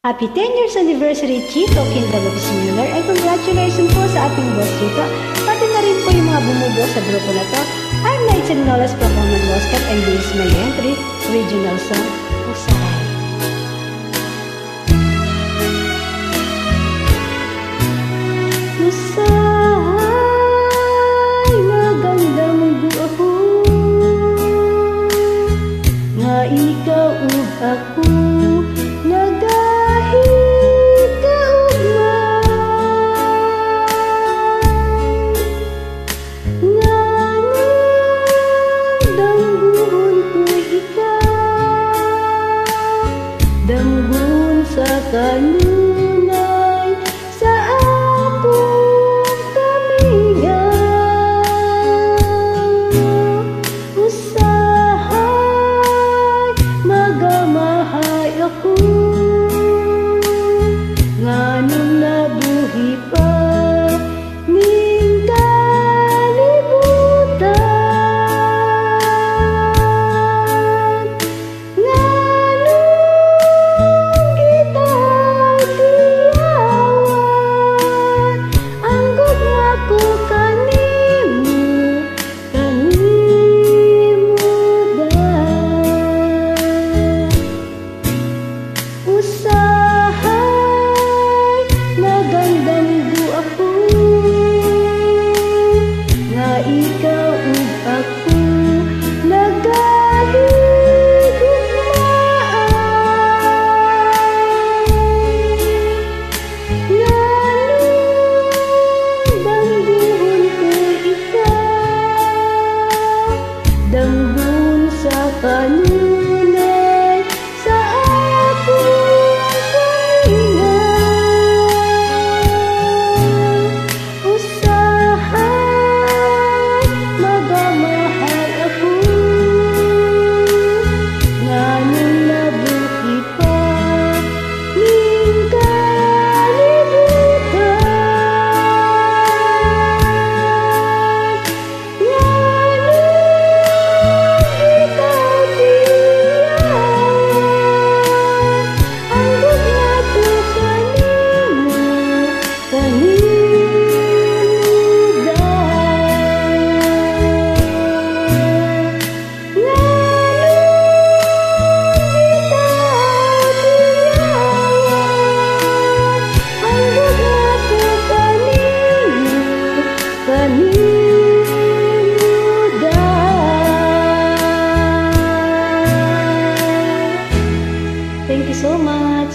Happy 10 years anniversary, Chito Kindabatis Miller, and congratulations po sa ating boss Chito, pati na rin po yung mga bumubuo sa grupo na to. I'm Knights and Lolas from Roman Waskat, and this is my entry, original song, Usay. Usay, magandang buo nga ikaw ug ako. Danggun sa kanunay sa akong kamingaw. Usahay, magamahay ako, nganong nabuhi pa ning kalibutan. Danggun sa kanunay sa akong kamingaw. Usahay, magamahal ako, nganong nabuhi pa ning kalibutan. Thank you so much.